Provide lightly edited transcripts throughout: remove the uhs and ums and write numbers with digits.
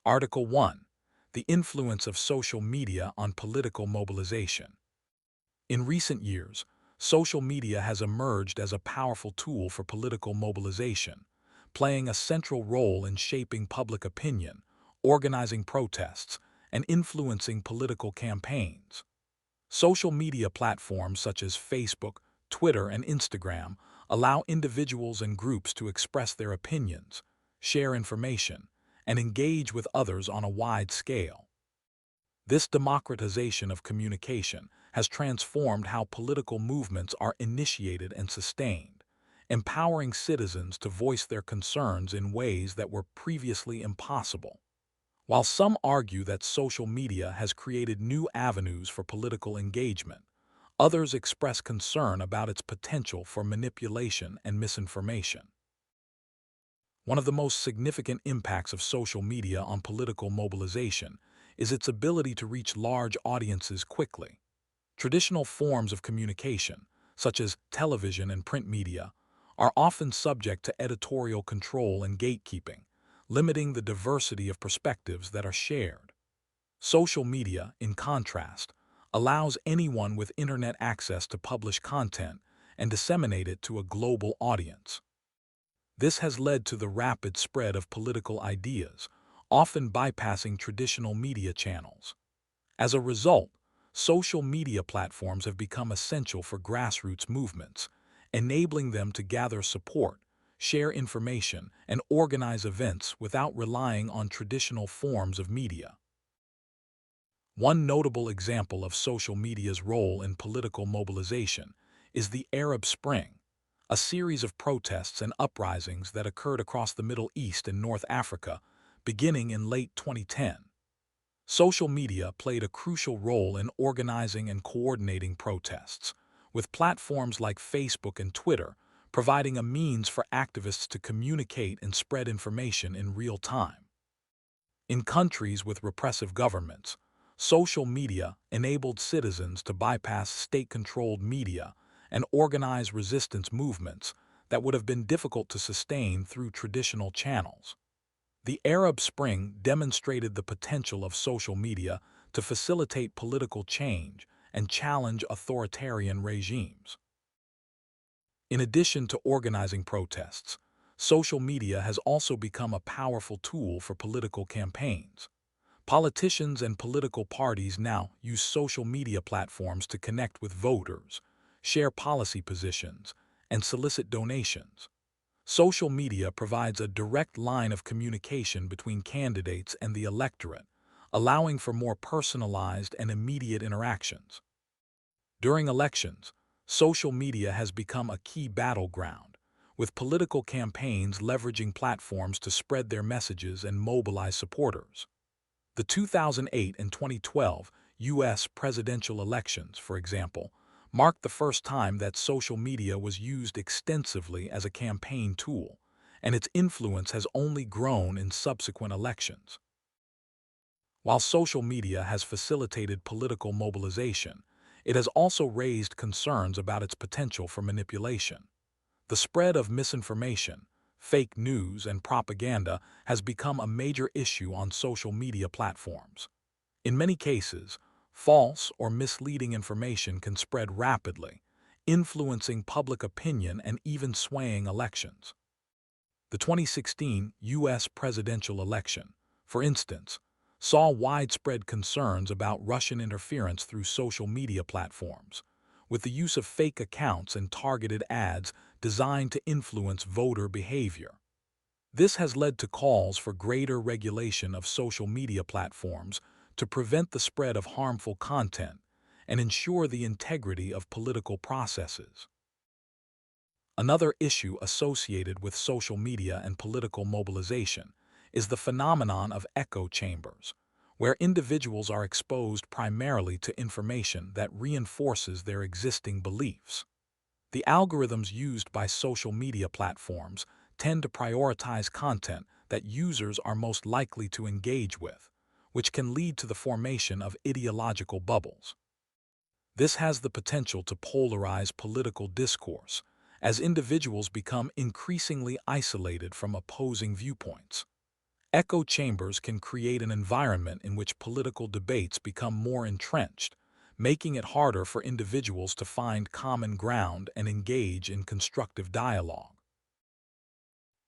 Article 1. The influence of social media on political mobilization. In recent years, social media has emerged as a powerful tool for political mobilization, playing a central role in shaping public opinion, organizing protests, and influencing political campaigns. Social media platforms such as Facebook, Twitter, and Instagram allow individuals and groups to express their opinions, share information, and engage with others on a wide scale. This democratization of communication has transformed how political movements are initiated and sustained, empowering citizens to voice their concerns in ways that were previously impossible. While some argue that social media has created new avenues for political engagement, others express concern about its potential for manipulation and misinformation. One of the most significant impacts of social media on political mobilization is its ability to reach large audiences quickly. Traditional forms of communication, such as television and print media, are often subject to editorial control and gatekeeping, limiting the diversity of perspectives that are shared. Social media, in contrast, allows anyone with internet access to publish content and disseminate it to a global audience. This has led to the rapid spread of political ideas, often bypassing traditional media channels. As a result, social media platforms have become essential for grassroots movements, enabling them to gather support, share information, and organize events without relying on traditional forms of media. One notable example of social media's role in political mobilization is the Arab Spring, a series of protests and uprisings that occurred across the Middle East and North Africa beginning in late 2010. Social media played a crucial role in organizing and coordinating protests, with platforms like Facebook and Twitter providing a means for activists to communicate and spread information in real time. In countries with repressive governments, social media enabled citizens to bypass state-controlled media and organize resistance movements that would have been difficult to sustain through traditional channels. The Arab Spring demonstrated the potential of social media to facilitate political change and challenge authoritarian regimes. In addition to organizing protests, social media has also become a powerful tool for political campaigns. Politicians and political parties now use social media platforms to connect with voters, share policy positions, and solicit donations. Social media provides a direct line of communication between candidates and the electorate, allowing for more personalized and immediate interactions. During elections, social media has become a key battleground, with political campaigns leveraging platforms to spread their messages and mobilize supporters. The 2008 and 2012 U.S. presidential elections, for example, marked the first time that social media was used extensively as a campaign tool, and its influence has only grown in subsequent elections. While social media has facilitated political mobilization, it has also raised concerns about its potential for manipulation. The spread of misinformation, fake news, and propaganda has become a major issue on social media platforms. In many cases, false or misleading information can spread rapidly, influencing public opinion and even swaying elections. The 2016 U.S. presidential election, for instance, saw widespread concerns about Russian interference through social media platforms, with the use of fake accounts and targeted ads designed to influence voter behavior. This has led to calls for greater regulation of social media platforms to prevent the spread of harmful content and ensure the integrity of political processes. Another issue associated with social media and political mobilization is the phenomenon of echo chambers, where individuals are exposed primarily to information that reinforces their existing beliefs. The algorithms used by social media platforms tend to prioritize content that users are most likely to engage with, which can lead to the formation of ideological bubbles. This has the potential to polarize political discourse, as individuals become increasingly isolated from opposing viewpoints. Echo chambers can create an environment in which political debates become more entrenched, making it harder for individuals to find common ground and engage in constructive dialogue.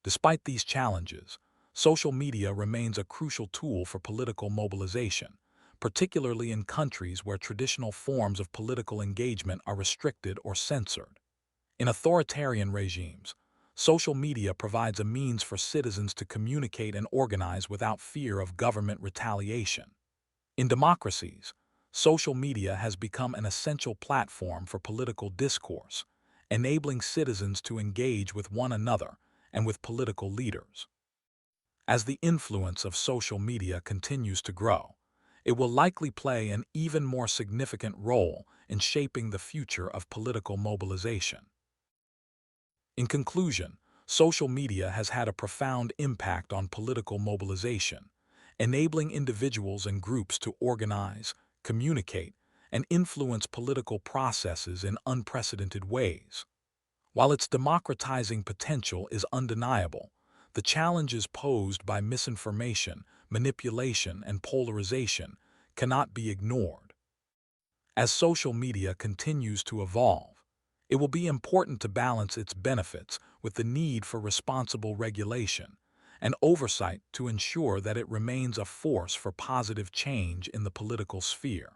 Despite these challenges, social media remains a crucial tool for political mobilization, particularly in countries where traditional forms of political engagement are restricted or censored. In authoritarian regimes, social media provides a means for citizens to communicate and organize without fear of government retaliation. In democracies, social media has become an essential platform for political discourse, enabling citizens to engage with one another and with political leaders. As the influence of social media continues to grow, it will likely play an even more significant role in shaping the future of political mobilization. In conclusion, social media has had a profound impact on political mobilization, enabling individuals and groups to organize, communicate, and influence political processes in unprecedented ways. While its democratizing potential is undeniable, the challenges posed by misinformation, manipulation, and polarization cannot be ignored. As social media continues to evolve, it will be important to balance its benefits with the need for responsible regulation and oversight to ensure that it remains a force for positive change in the political sphere.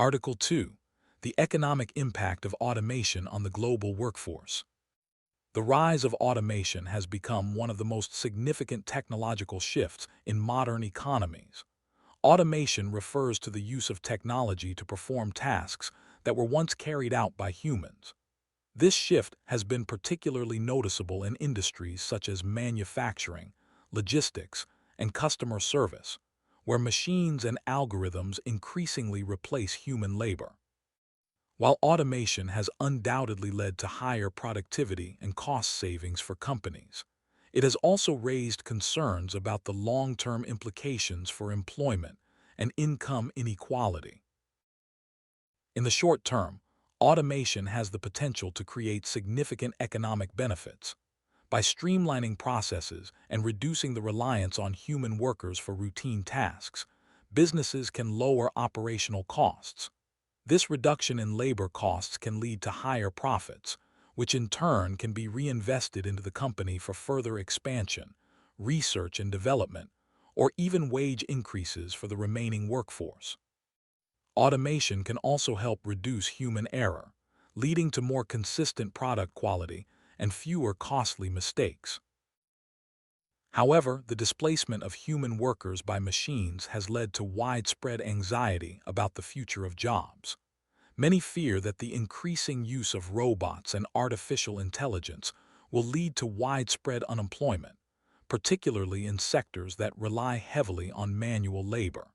Article 2. The economic impact of automation on the global workforce. The rise of automation has become one of the most significant technological shifts in modern economies. Automation refers to the use of technology to perform tasks that were once carried out by humans. This shift has been particularly noticeable in industries such as manufacturing, logistics, and customer service, where machines and algorithms increasingly replace human labor. While automation has undoubtedly led to higher productivity and cost savings for companies, it has also raised concerns about the long-term implications for employment and income inequality. In the short term, automation has the potential to create significant economic benefits. By streamlining processes and reducing the reliance on human workers for routine tasks, businesses can lower operational costs. This reduction in labor costs can lead to higher profits, which in turn can be reinvested into the company for further expansion, research and development, or even wage increases for the remaining workforce. Automation can also help reduce human error, leading to more consistent product quality and fewer costly mistakes. However, the displacement of human workers by machines has led to widespread anxiety about the future of jobs. Many fear that the increasing use of robots and artificial intelligence will lead to widespread unemployment, particularly in sectors that rely heavily on manual labor.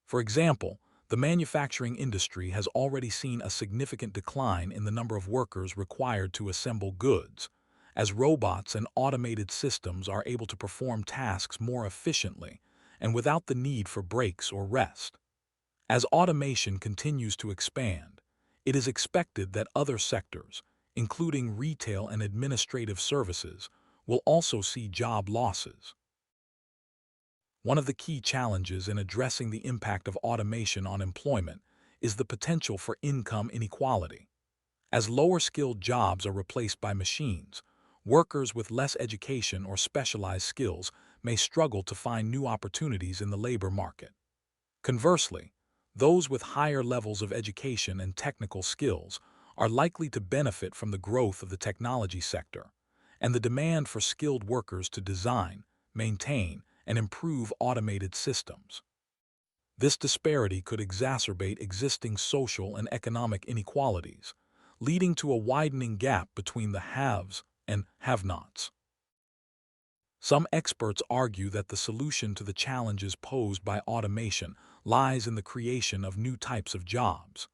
For example, the manufacturing industry has already seen a significant decline in the number of workers required to assemble goods, as robots and automated systems are able to perform tasks more efficiently and without the need for breaks or rest. As automation continues to expand, it is expected that other sectors, including retail and administrative services, will also see job losses. One of the key challenges in addressing the impact of automation on employment is the potential for income inequality. As lower-skilled jobs are replaced by machines, workers with less education or specialized skills may struggle to find new opportunities in the labor market. Conversely, those with higher levels of education and technical skills are likely to benefit from the growth of the technology sector and the demand for skilled workers to design, maintain, and improve automated systems. This disparity could exacerbate existing social and economic inequalities, leading to a widening gap between the haves and have-nots. Some experts argue that the solution to the challenges posed by automation lies in the creation of new types of jobs.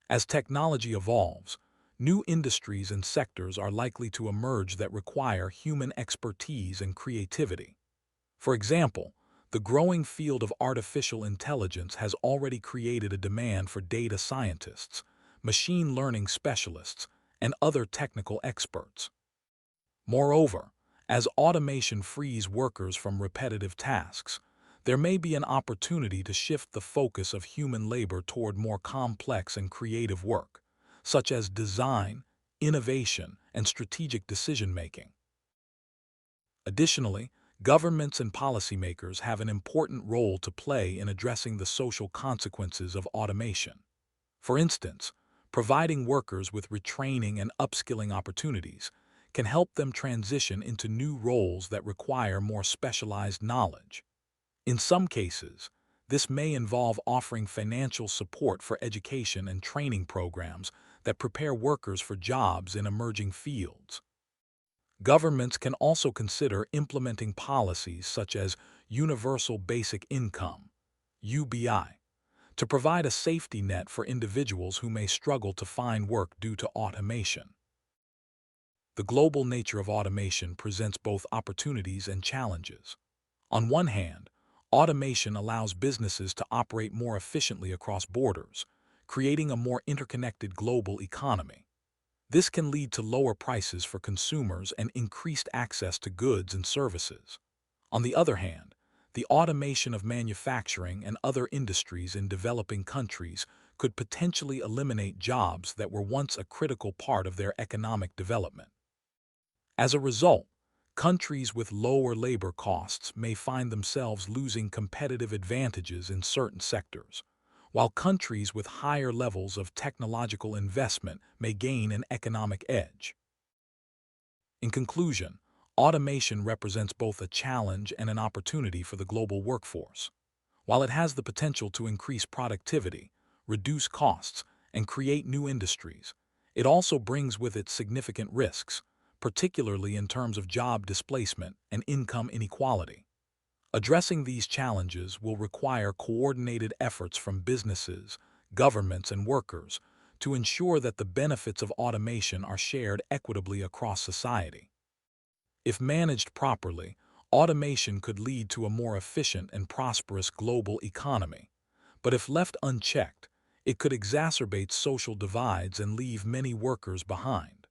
As technology evolves, new industries and sectors are likely to emerge that require human expertise and creativity. For example, the growing field of artificial intelligence has already created a demand for data scientists, machine learning specialists, and other technical experts. Moreover, as automation frees workers from repetitive tasks, there may be an opportunity to shift the focus of human labor toward more complex and creative work, such as design, innovation, and strategic decision-making. Additionally, governments and policymakers have an important role to play in addressing the social consequences of automation. For instance, providing workers with retraining and upskilling opportunities can help them transition into new roles that require more specialized knowledge. In some cases, this may involve offering financial support for education and training programs that prepare workers for jobs in emerging fields. Governments can also consider implementing policies such as Universal Basic Income, UBI, to provide a safety net for individuals who may struggle to find work due to automation. The global nature of automation presents both opportunities and challenges. On one hand, automation allows businesses to operate more efficiently across borders, creating a more interconnected global economy. This can lead to lower prices for consumers and increased access to goods and services. On the other hand, the automation of manufacturing and other industries in developing countries could potentially eliminate jobs that were once a critical part of their economic development. As a result, countries with lower labor costs may find themselves losing competitive advantages in certain sectors, while countries with higher levels of technological investment may gain an economic edge. In conclusion, automation represents both a challenge and an opportunity for the global workforce. While it has the potential to increase productivity, reduce costs, and create new industries, it also brings with it significant risks, particularly in terms of job displacement and income inequality. Addressing these challenges will require coordinated efforts from businesses, governments, and workers to ensure that the benefits of automation are shared equitably across society. If managed properly, automation could lead to a more efficient and prosperous global economy. But if left unchecked, it could exacerbate social divides and leave many workers behind.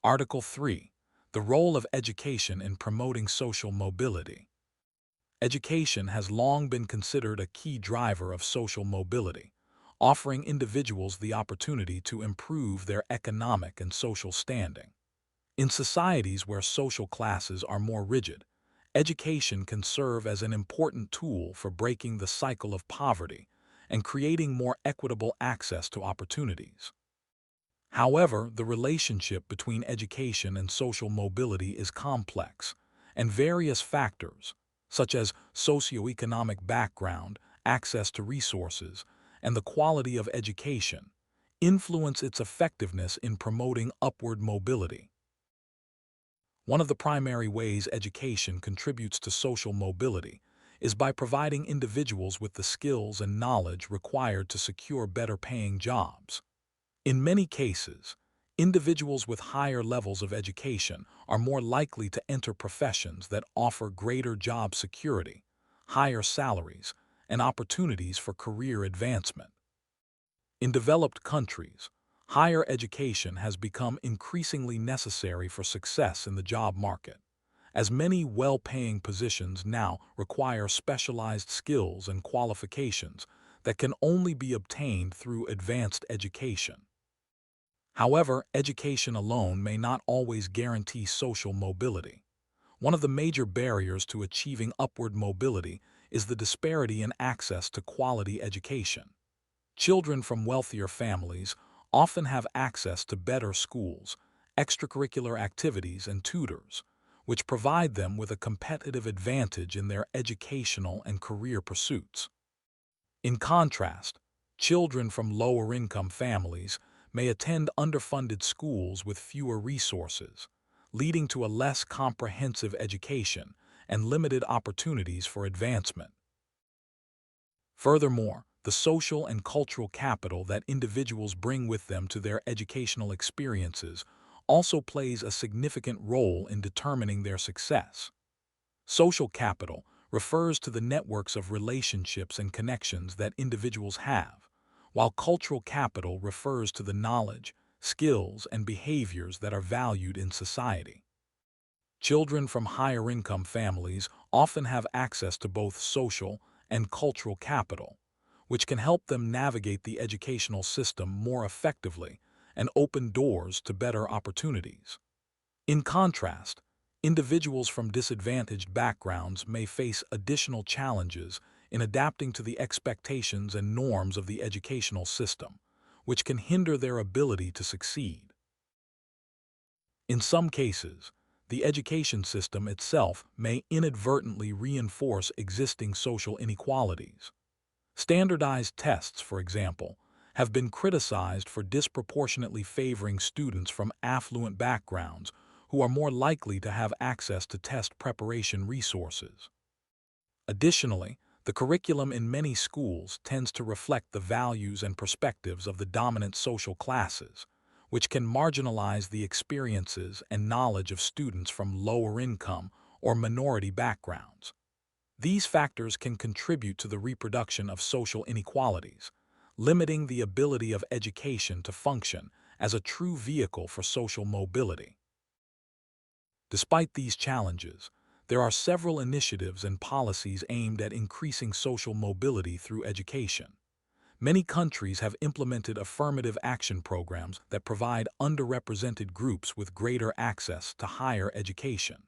Article 3. The role of education in promoting social mobility. Education has long been considered a key driver of social mobility, offering individuals the opportunity to improve their economic and social standing. In societies where social classes are more rigid, education can serve as an important tool for breaking the cycle of poverty and creating more equitable access to opportunities. However, the relationship between education and social mobility is complex, and various factors, such as socioeconomic background, access to resources, and the quality of education, influence its effectiveness in promoting upward mobility. One of the primary ways education contributes to social mobility is by providing individuals with the skills and knowledge required to secure better-paying jobs. In many cases, individuals with higher levels of education are more likely to enter professions that offer greater job security, higher salaries, and opportunities for career advancement. In developed countries, higher education has become increasingly necessary for success in the job market, as many well-paying positions now require specialized skills and qualifications that can only be obtained through advanced education. However, education alone may not always guarantee social mobility. One of the major barriers to achieving upward mobility is the disparity in access to quality education. Children from wealthier families often have access to better schools, extracurricular activities, and tutors, which provide them with a competitive advantage in their educational and career pursuits. In contrast, children from lower-income families may attend underfunded schools with fewer resources, leading to a less comprehensive education and limited opportunities for advancement. Furthermore, the social and cultural capital that individuals bring with them to their educational experiences also plays a significant role in determining their success. Social capital refers to the networks of relationships and connections that individuals have, while cultural capital refers to the knowledge, skills, and behaviors that are valued in society. Children from higher-income families often have access to both social and cultural capital, which can help them navigate the educational system more effectively and open doors to better opportunities. In contrast, individuals from disadvantaged backgrounds may face additional challenges in adapting to the expectations and norms of the educational system, which can hinder their ability to succeed. In some cases, the education system itself may inadvertently reinforce existing social inequalities. Standardized tests, for example, have been criticized for disproportionately favoring students from affluent backgrounds who are more likely to have access to test preparation resources. Additionally, the curriculum in many schools tends to reflect the values and perspectives of the dominant social classes, which can marginalize the experiences and knowledge of students from lower income or minority backgrounds. These factors can contribute to the reproduction of social inequalities, limiting the ability of education to function as a true vehicle for social mobility. Despite these challenges, there are several initiatives and policies aimed at increasing social mobility through education. Many countries have implemented affirmative action programs that provide underrepresented groups with greater access to higher education.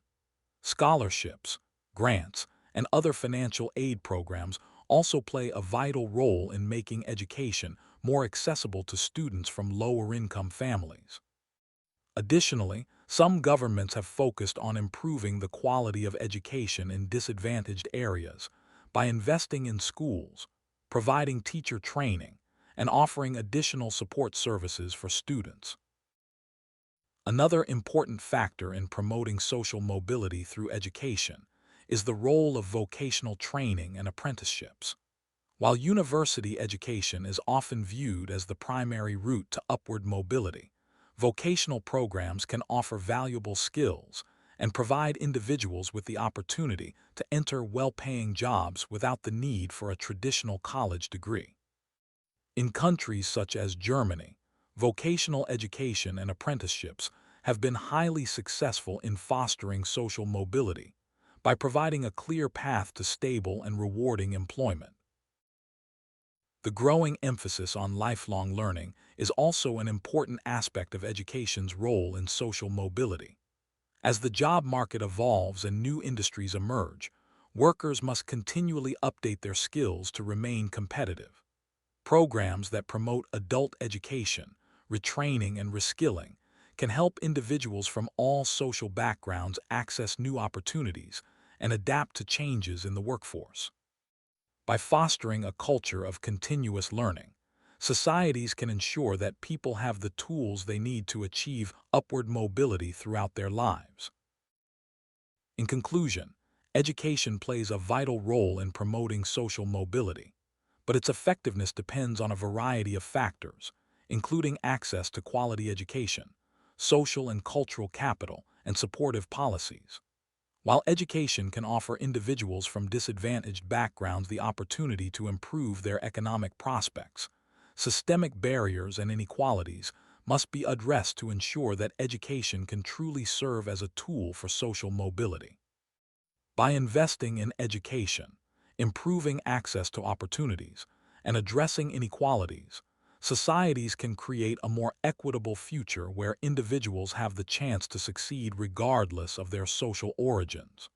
Scholarships, grants, and other financial aid programs also play a vital role in making education more accessible to students from lower-income families. Additionally, some governments have focused on improving the quality of education in disadvantaged areas by investing in schools, providing teacher training, and offering additional support services for students. Another important factor in promoting social mobility through education is the role of vocational training and apprenticeships. While university education is often viewed as the primary route to upward mobility, vocational programs can offer valuable skills and provide individuals with the opportunity to enter well-paying jobs without the need for a traditional college degree. In countries such as Germany, vocational education and apprenticeships have been highly successful in fostering social mobility by providing a clear path to stable and rewarding employment. The growing emphasis on lifelong learning is also an important aspect of education's role in social mobility. As the job market evolves and new industries emerge, workers must continually update their skills to remain competitive. Programs that promote adult education, retraining, and reskilling can help individuals from all social backgrounds access new opportunities and adapt to changes in the workforce. By fostering a culture of continuous learning, societies can ensure that people have the tools they need to achieve upward mobility throughout their lives. In conclusion, education plays a vital role in promoting social mobility, but its effectiveness depends on a variety of factors, including access to quality education, social and cultural capital, and supportive policies. While education can offer individuals from disadvantaged backgrounds the opportunity to improve their economic prospects, systemic barriers and inequalities must be addressed to ensure that education can truly serve as a tool for social mobility. By investing in education, improving access to opportunities, and addressing inequalities, societies can create a more equitable future where individuals have the chance to succeed regardless of their social origins.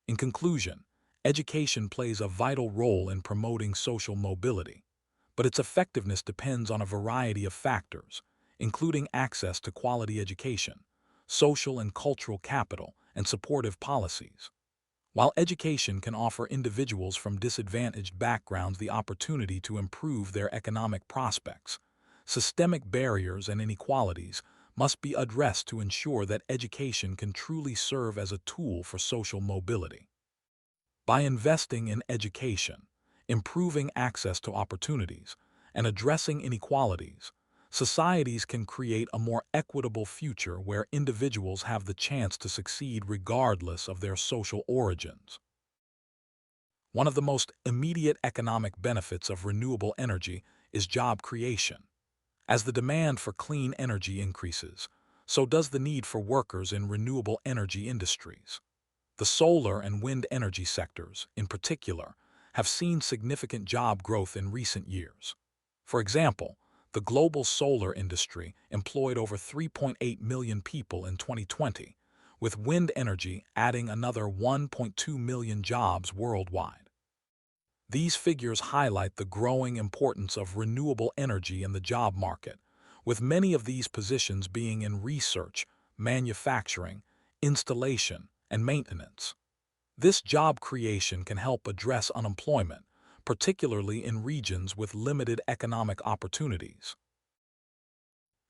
In conclusion, education plays a vital role in promoting social mobility, but its effectiveness depends on a variety of factors, including access to quality education, social and cultural capital, and supportive policies. While education can offer individuals from disadvantaged backgrounds the opportunity to improve their economic prospects, systemic barriers and inequalities must be addressed to ensure that education can truly serve as a tool for social mobility. By investing in education, improving access to opportunities, and addressing inequalities, societies can create a more equitable future where individuals have the chance to succeed regardless of their social origins. One of the most immediate economic benefits of renewable energy is job creation. As the demand for clean energy increases, so does the need for workers in renewable energy industries. The solar and wind energy sectors, in particular, have seen significant job growth in recent years. For example, the global solar industry employed over 3.8 million people in 2020, with wind energy adding another 1.2 million jobs worldwide. These figures highlight the growing importance of renewable energy in the job market, with many of these positions being in research, manufacturing, installation, and maintenance. This job creation can help address unemployment, particularly in regions with limited economic opportunities.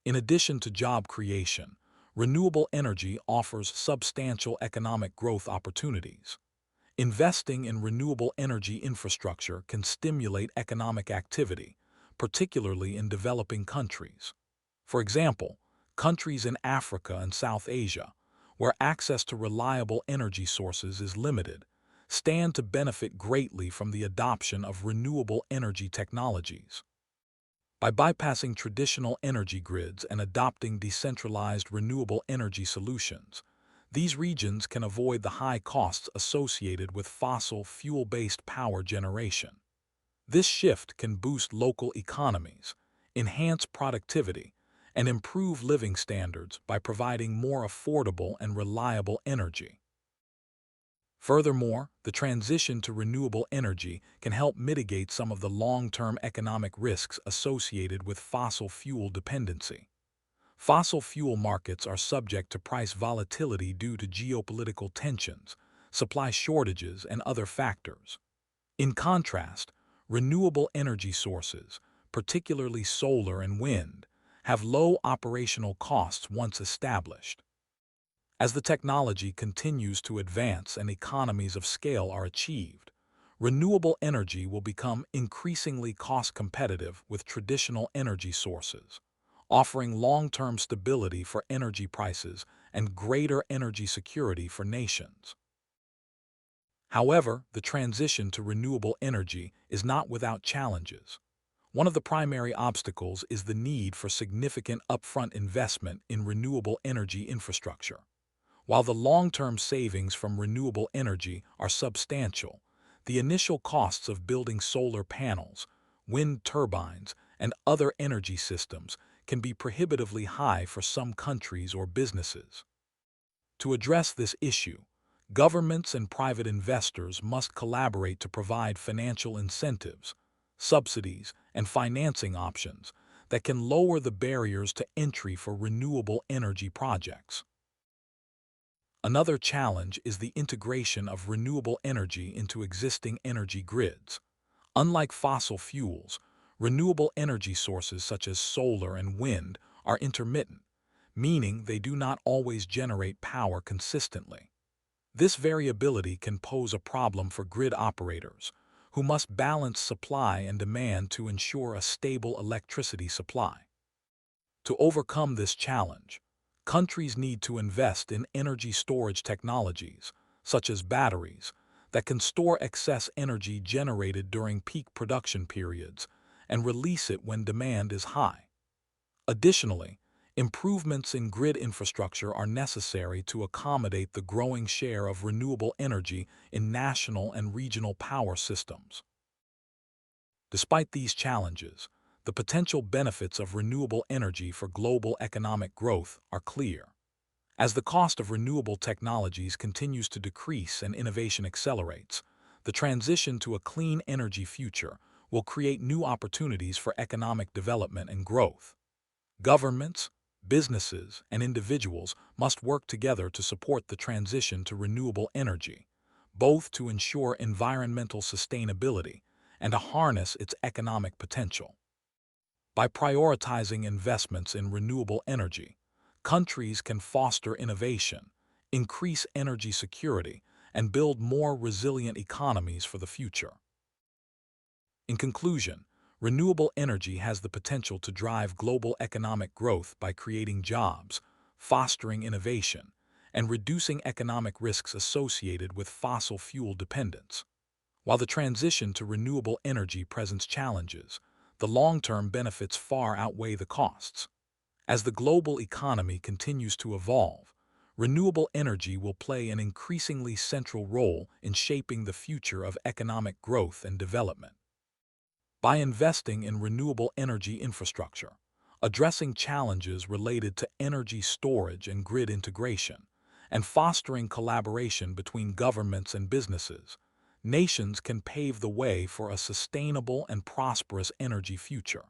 In addition to job creation, renewable energy offers substantial economic growth opportunities. Investing in renewable energy infrastructure can stimulate economic activity, particularly in developing countries. For example, countries in Africa and South Asia, where access to reliable energy sources is limited, stand to benefit greatly from the adoption of renewable energy technologies. By bypassing traditional energy grids and adopting decentralized renewable energy solutions, these regions can avoid the high costs associated with fossil fuel-based power generation. This shift can boost local economies, enhance productivity, and improve living standards by providing more affordable and reliable energy. Furthermore, the transition to renewable energy can help mitigate some of the long-term economic risks associated with fossil fuel dependency. Fossil fuel markets are subject to price volatility due to geopolitical tensions, supply shortages, and other factors. In contrast, renewable energy sources, particularly solar and wind, have low operational costs once established. As the technology continues to advance and economies of scale are achieved, renewable energy will become increasingly cost-competitive with traditional energy sources, offering long-term stability for energy prices and greater energy security for nations. However, the transition to renewable energy is not without challenges. One of the primary obstacles is the need for significant upfront investment in renewable energy infrastructure. While the long-term savings from renewable energy are substantial, the initial costs of building solar panels, wind turbines, and other energy systems can be prohibitively high for some countries or businesses. To address this issue, governments and private investors must collaborate to provide financial incentives, subsidies, and financing options that can lower the barriers to entry for renewable energy projects. Another challenge is the integration of renewable energy into existing energy grids. Unlike fossil fuels, renewable energy sources such as solar and wind are intermittent, meaning they do not always generate power consistently. This variability can pose a problem for grid operators, who must balance supply and demand to ensure a stable electricity supply. To overcome this challenge, countries need to invest in energy storage technologies, such as batteries, that can store excess energy generated during peak production periods and release it when demand is high. Additionally, improvements in grid infrastructure are necessary to accommodate the growing share of renewable energy in national and regional power systems. Despite these challenges, the potential benefits of renewable energy for global economic growth are clear. As the cost of renewable technologies continues to decrease and innovation accelerates, the transition to a clean energy future will create new opportunities for economic development and growth. Governments, businesses, and individuals must work together to support the transition to renewable energy, both to ensure environmental sustainability and to harness its economic potential. By prioritizing investments in renewable energy, countries can foster innovation, increase energy security, and build more resilient economies for the future. In conclusion, renewable energy has the potential to drive global economic growth by creating jobs, fostering innovation, and reducing economic risks associated with fossil fuel dependence. While the transition to renewable energy presents challenges, the long-term benefits far outweigh the costs. As the global economy continues to evolve, renewable energy will play an increasingly central role in shaping the future of economic growth and development. By investing in renewable energy infrastructure, addressing challenges related to energy storage and grid integration, and fostering collaboration between governments and businesses, nations can pave the way for a sustainable and prosperous energy future.